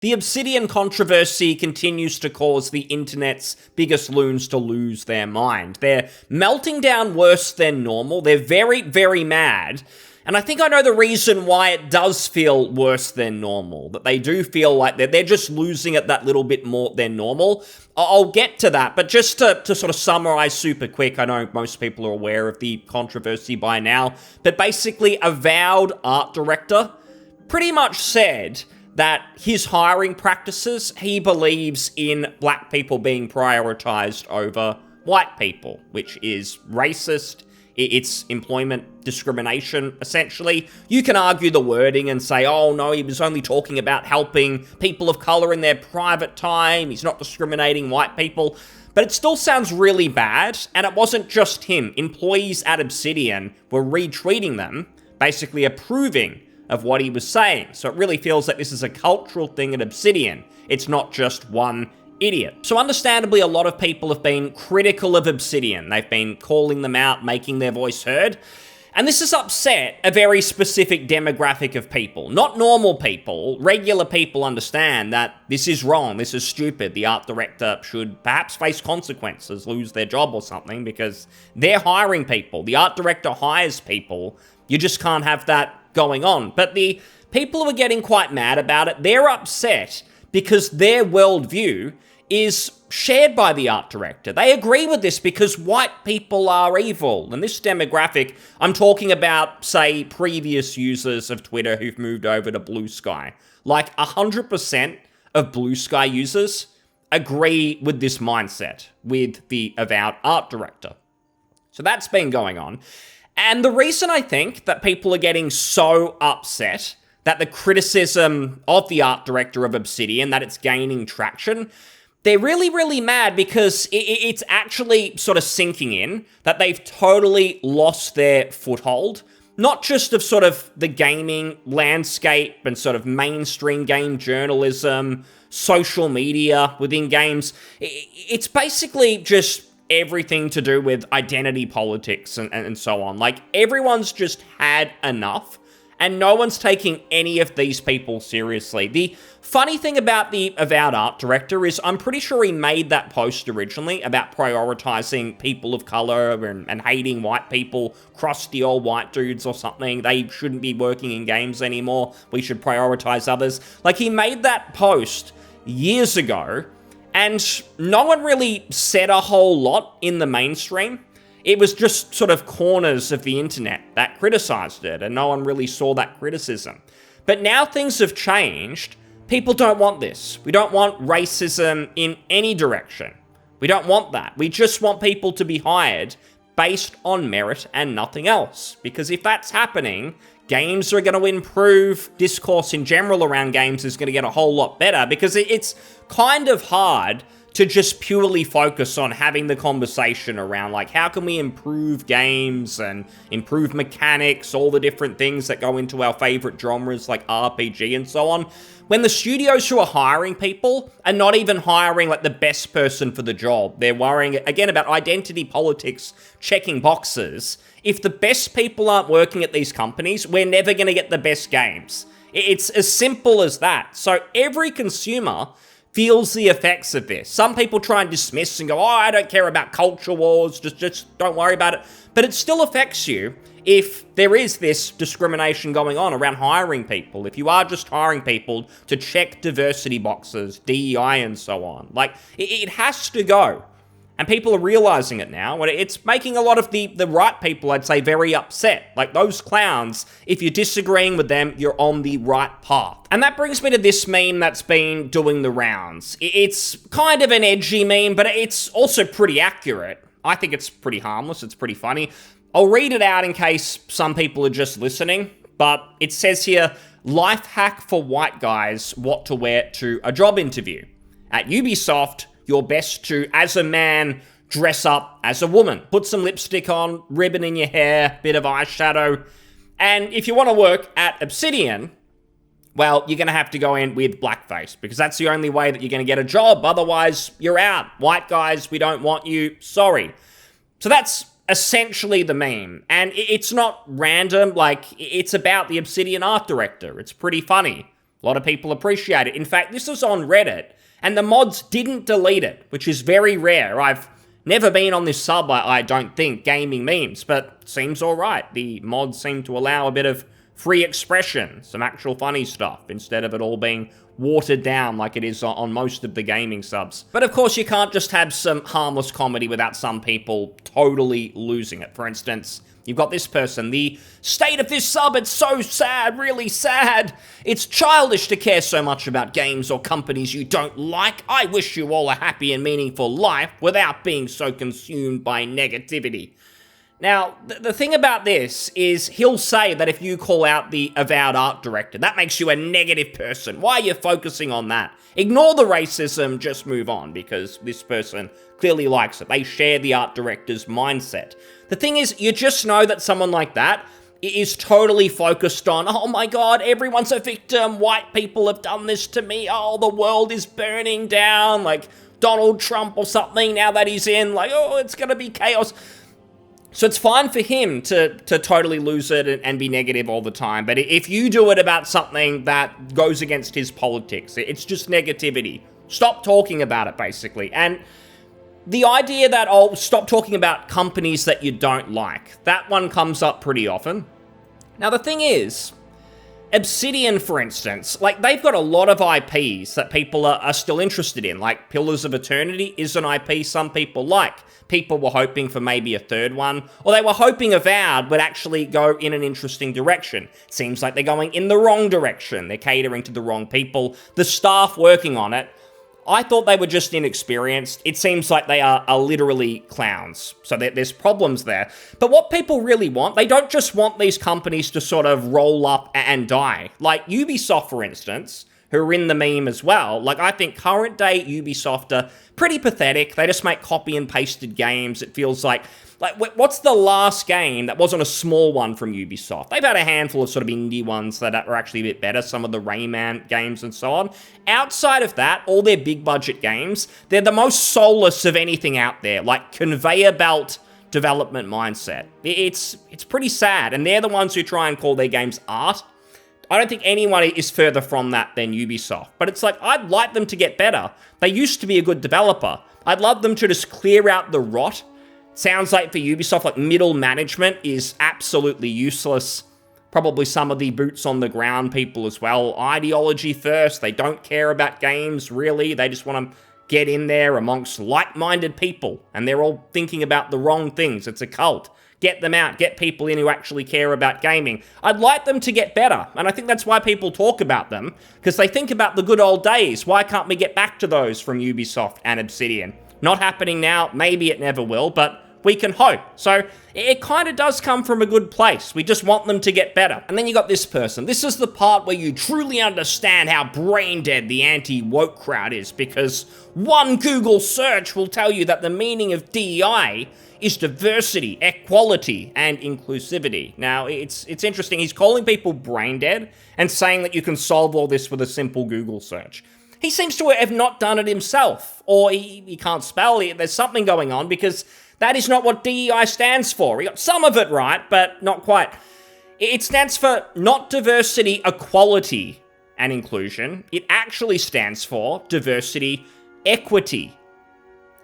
The Obsidian controversy continues to cause the internet's biggest loons to lose their mind. They're melting down worse than normal. They're very, very mad. And I think I know the reason why it does feel worse than normal. That they do feel like they're just losing it that little bit more than normal. I'll get to that, but just to sort of summarize super quick, I know most people are aware of the controversy by now, but basically Avowed art director pretty much said that his hiring practices, he believes in black people being prioritized over white people, which is racist. It's employment discrimination, essentially. You can argue the wording and say, oh no, he was only talking about helping people of color in their private time. He's not discriminating white people. But it still sounds really bad, and it wasn't just him. Employees at Obsidian were retweeting them, basically approving of what he was saying. So it really feels like this is a cultural thing at Obsidian. It's not just one idiot. So understandably, a lot of people have been critical of Obsidian. They've been calling them out, making their voice heard. And this has upset a very specific demographic of people. Not normal people. Regular people understand that this is wrong, this is stupid. The art director should perhaps face consequences, lose their job or something, because they're hiring people. The art director hires people. You just can't have that going on. But the people who are getting quite mad about it, they're upset because their worldview is shared by the art director. They agree with this because white people are evil. And this demographic, I'm talking about, say, previous users of Twitter who've moved over to Blue Sky. Like 100% of Blue Sky users agree with this mindset, with the Avowed art director. So that's been going on. And the reason I think that people are getting so upset that the criticism of the art director of Obsidian, that it's gaining traction, they're really, really mad because it's actually sort of sinking in that they've totally lost their foothold, not just of sort of the gaming landscape and sort of mainstream game journalism, social media within games. It's basically just everything to do with identity politics and so on. Like, everyone's just had enough, and no one's taking any of these people seriously. The funny thing about the Avowed art director is I'm pretty sure he made that post originally about prioritizing people of color and hating white people, crusty old white dudes or something. They shouldn't be working in games anymore. We should prioritize others. Like, he made that post years ago, and no one really said a whole lot in the mainstream. It was just sort of corners of the internet that criticized it, and no one really saw that criticism. But now things have changed. People don't want this. We don't want racism in any direction. We don't want that. We just want people to be hired based on merit and nothing else. Because if that's happening, games are going to improve. Discourse in general around games is going to get a whole lot better, because it's kind of hard to just purely focus on having the conversation around, like, how can we improve games and improve mechanics, all the different things that go into our favorite genres like RPG and so on, when the studios who are hiring people are not even hiring, like, the best person for the job. They're worrying, again, about identity politics, checking boxes. If the best people aren't working at these companies, we're never going to get the best games. It's as simple as that. So every consumer feels the effects of this. Some people try and dismiss and go, oh, I don't care about culture wars, just don't worry about it. But it still affects you if there is this discrimination going on around hiring people. If you are just hiring people to check diversity boxes, DEI and so on. Like, it has to go. And people are realizing it now. It's making a lot of the right people, I'd say, very upset. Like, those clowns, if you're disagreeing with them, you're on the right path. And that brings me to this meme that's been doing the rounds. It's kind of an edgy meme, but it's also pretty accurate. I think it's pretty harmless. It's pretty funny. I'll read it out in case some people are just listening. But it says here, life hack for white guys, what to wear to a job interview. At Ubisoft, you're best to, as a man, dress up as a woman. Put some lipstick on, ribbon in your hair, bit of eyeshadow. And if you want to work at Obsidian, well, you're going to have to go in with blackface, because that's the only way that you're going to get a job. Otherwise, you're out. White guys, we don't want you. Sorry. So that's essentially the meme. And it's not random. Like, it's about the Obsidian art director. It's pretty funny. A lot of people appreciate it. In fact, this was on Reddit, and the mods didn't delete it, which is very rare. I've never been on this sub, I don't think, gaming memes, but seems alright. The mods seem to allow a bit of free expression, some actual funny stuff, instead of it all being watered down like it is on most of the gaming subs. But of course, you can't just have some harmless comedy without some people totally losing it. For instance, you've got this person, the state of this sub, it's so sad, really sad. It's childish to care so much about games or companies you don't like. I wish you all a happy and meaningful life without being so consumed by negativity. Now, the thing about this is he'll say that if you call out the Avowed art director, that makes you a negative person. Why are you focusing on that? Ignore the racism, just move on, because this person clearly likes it. They share the art director's mindset. The thing is, you just know that someone like that is totally focused on, oh my god, everyone's a victim, white people have done this to me, oh, the world is burning down, like Donald Trump or something, now that he's in, like, oh, it's gonna be chaos. So it's fine for him to totally lose it and be negative all the time, but if you do it about something that goes against his politics, it's just negativity. Stop talking about it, basically. And the idea that, oh, stop talking about companies that you don't like, that one comes up pretty often. Now, the thing is, Obsidian, for instance, like, they've got a lot of IPs that people are still interested in. Like, Pillars of Eternity is an IP some people like. People were hoping for maybe a third one, or they were hoping Avowed would actually go in an interesting direction. Seems like they're going in the wrong direction. They're catering to the wrong people. The staff working on it, I thought they were just inexperienced. It seems like they are literally clowns. So there's problems there. But what people really want, they don't just want these companies to sort of roll up and die. Like Ubisoft, for instance, who are in the meme as well. Like, I think current day Ubisoft are pretty pathetic. They just make copy and pasted games. It feels like what's the last game that wasn't a small one from Ubisoft? They've had a handful of sort of indie ones that are actually a bit better, some of the Rayman games and so on. Outside of that, all their big budget games, they're the most soulless of anything out there, like conveyor belt development mindset. It's pretty sad, and they're the ones who try and call their games art. I don't think anyone is further from that than Ubisoft. But it's like, I'd like them to get better. They used to be a good developer. I'd love them to just clear out the rot. Sounds like for Ubisoft, like, middle management is absolutely useless. Probably some of the boots on the ground people as well. Ideology first. They don't care about games, really. They just want to get in there amongst like-minded people. And they're all thinking about the wrong things. It's a cult. Get them out, get people in who actually care about gaming. I'd like them to get better, and I think that's why people talk about them, because they think about the good old days. Why can't we get back to those from Ubisoft and Obsidian? Not happening now, maybe it never will, but we can hope. So it kind of does come from a good place. We just want them to get better. And then you got this person. This is the part where you truly understand how brain dead the anti-woke crowd is, because one Google search will tell you that the meaning of DEI is diversity, equality, and inclusivity. Now, it's interesting. He's calling people brain dead and saying that you can solve all this with a simple Google search. He seems to have not done it himself, or he can't spell. There's something going on, because that is not what DEI stands for. He got some of it right, but not quite. It stands for not diversity, equality, and inclusion. It actually stands for diversity, equity,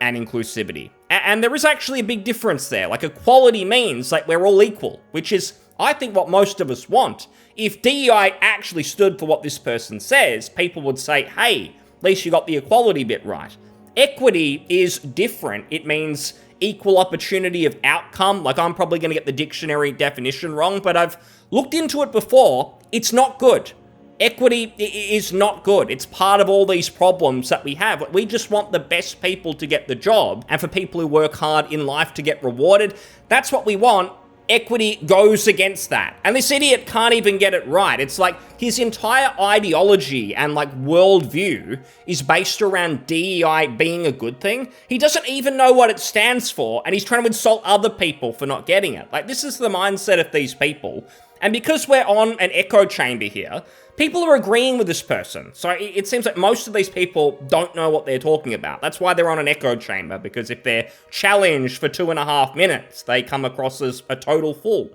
and inclusivity. And there is actually a big difference there. Like, equality means, like, we're all equal, which is, I think, what most of us want. If DEI actually stood for what this person says, people would say, hey, at least you got the equality bit right. Equity is different. It means equal opportunity of outcome. Like, I'm probably going to get the dictionary definition wrong, but I've looked into it before. It's not good. Equity is not good. It's part of all these problems that we have. We just want the best people to get the job, and for people who work hard in life to get rewarded. That's what we want. Equity goes against that. And this idiot can't even get it right. It's like his entire ideology and, like, worldview is based around DEI being a good thing. He doesn't even know what it stands for, and he's trying to insult other people for not getting it. Like, this is the mindset of these people. And because we're on an echo chamber here, people are agreeing with this person. So it seems like most of these people don't know what they're talking about. That's why they're on an echo chamber, because if they're challenged for 2.5 minutes, they come across as a total fool.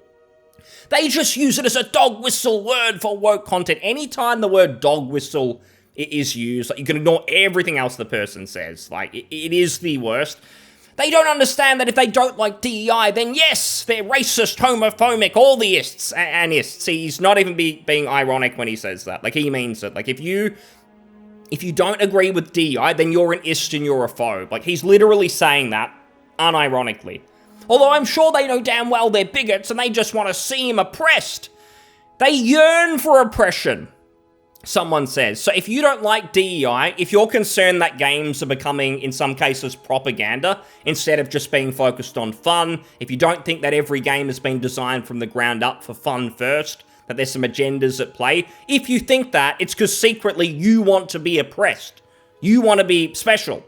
They just use it as a dog whistle word for woke content. Anytime the word dog whistle is used, like, you can ignore everything else the person says. Like, it is the worst. They don't understand that if they don't like DEI, then yes, they're racist, homophobic, all the ists and ists. He's not even being ironic when he says that. Like, he means it. Like, if you don't agree with DEI, then you're an ist and you're a phobe. Like, he's literally saying that unironically. Although I'm sure they know damn well they're bigots and they just want to see him oppressed. They yearn for oppression, someone says. So if you don't like DEI, if you're concerned that games are becoming, in some cases, propaganda, instead of just being focused on fun, if you don't think that every game has been designed from the ground up for fun first, that there's some agendas at play, if you think that, it's because secretly you want to be oppressed. You want to be special.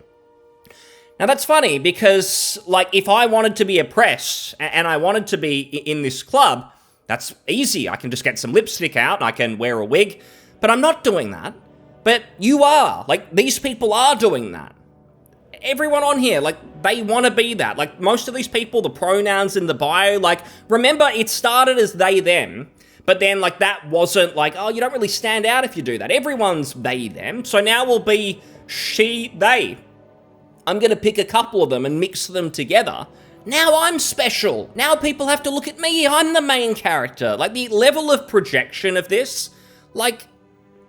Now that's funny because, like, if I wanted to be oppressed and I wanted to be in this club, that's easy. I can just get some lipstick out and I can wear a wig. But I'm not doing that. But you are. Like, these people are doing that. Everyone on here, like, they want to be that. Like, most of these people, the pronouns in the bio, like, remember, it started as they, them, but then, like, that wasn't like, oh, you don't really stand out if you do that. Everyone's they, them, so now we'll be she, they. I'm going to pick a couple of them and mix them together. Now I'm special. Now people have to look at me. I'm the main character. Like, the level of projection of this, like,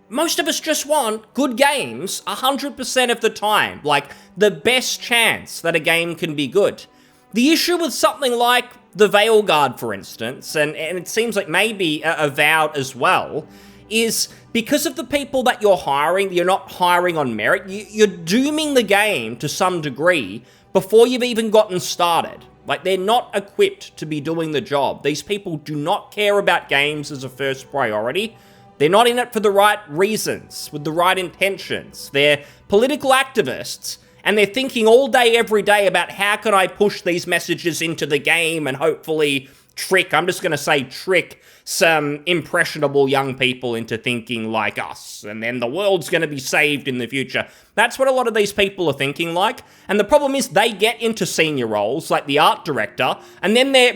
most of us just want good games 100% of the time. Like, the best chance that a game can be good. The issue with something like the Veilguard, for instance, and it seems like maybe Avowed as well, is because of the people that you're hiring, you're not hiring on merit, you're dooming the game to some degree before you've even gotten started. Like, they're not equipped to be doing the job. These people do not care about games as a first priority. They're not in it for the right reasons, with the right intentions. They're political activists, and they're thinking all day, every day about how can I push these messages into the game and hopefully trick some impressionable young people into thinking like us, and then the world's going to be saved in the future. That's what a lot of these people are thinking like, and the problem is they get into senior roles, like the art director, and then they're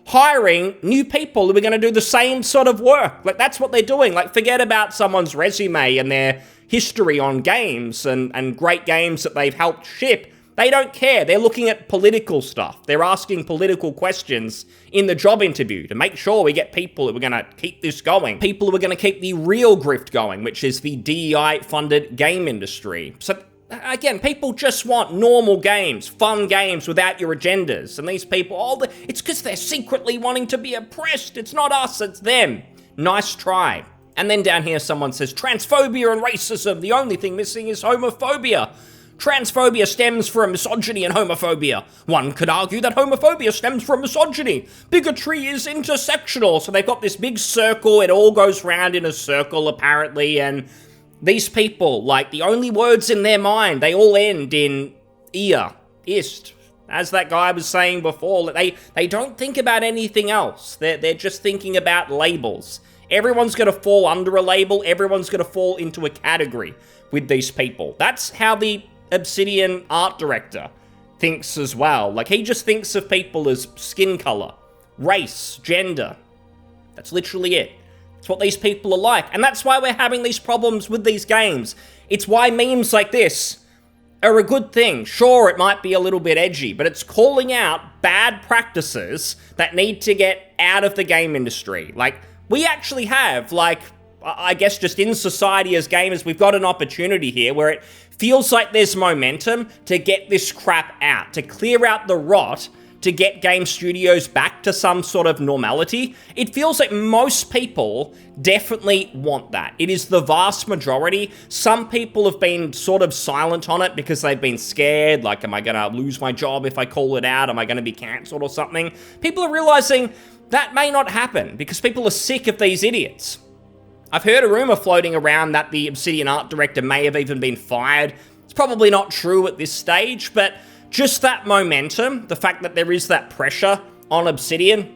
hiring new people who are going to do the same sort of work. Like, that's what they're doing. Like, forget about someone's resume and their history on games and great games that they've helped ship. They don't care. They're looking at political stuff. They're asking political questions in the job interview to make sure we get people who are going to keep this going. People who are going to keep the real grift going, which is the DEI-funded game industry. So, again, people just want normal games, fun games without your agendas. And these people, it's because they're secretly wanting to be oppressed. It's not us, it's them. Nice try. And then down here someone says, transphobia and racism, the only thing missing is homophobia. Transphobia stems from misogyny and homophobia. One could argue that homophobia stems from misogyny. Bigotry is intersectional. So they've got this big circle, it all goes round in a circle apparently, and these people, like, the only words in their mind, they all end in ear, ist. As that guy was saying before, they don't think about anything else. They're just thinking about labels. Everyone's going to fall under a label. Everyone's going to fall into a category with these people. That's how the Obsidian art director thinks as well. Like, he just thinks of people as skin color, race, gender. That's literally it. It's what these people are like. And that's why we're having these problems with these games. It's why memes like this are a good thing. Sure, it might be a little bit edgy, but it's calling out bad practices that need to get out of the game industry. Like, we actually have, like, I guess just in society as gamers, we've got an opportunity here where it feels like there's momentum to get this crap out, to clear out the rot, to get game studios back to some sort of normality. It feels like most people definitely want that. It is the vast majority. Some people have been sort of silent on it because they've been scared, like, am I gonna lose my job if I call it out? Am I gonna be cancelled or something? People are realizing that may not happen because people are sick of these idiots. I've heard a rumor floating around that the Obsidian art director may have even been fired. It's probably not true at this stage, but just that momentum, the fact that there is that pressure on Obsidian,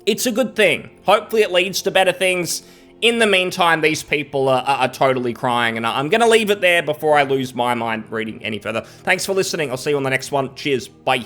it's a good thing. Hopefully it leads to better things. In the meantime, these people are totally crying, and I'm going to leave it there before I lose my mind reading any further. Thanks for listening. I'll see you on the next one. Cheers. Bye.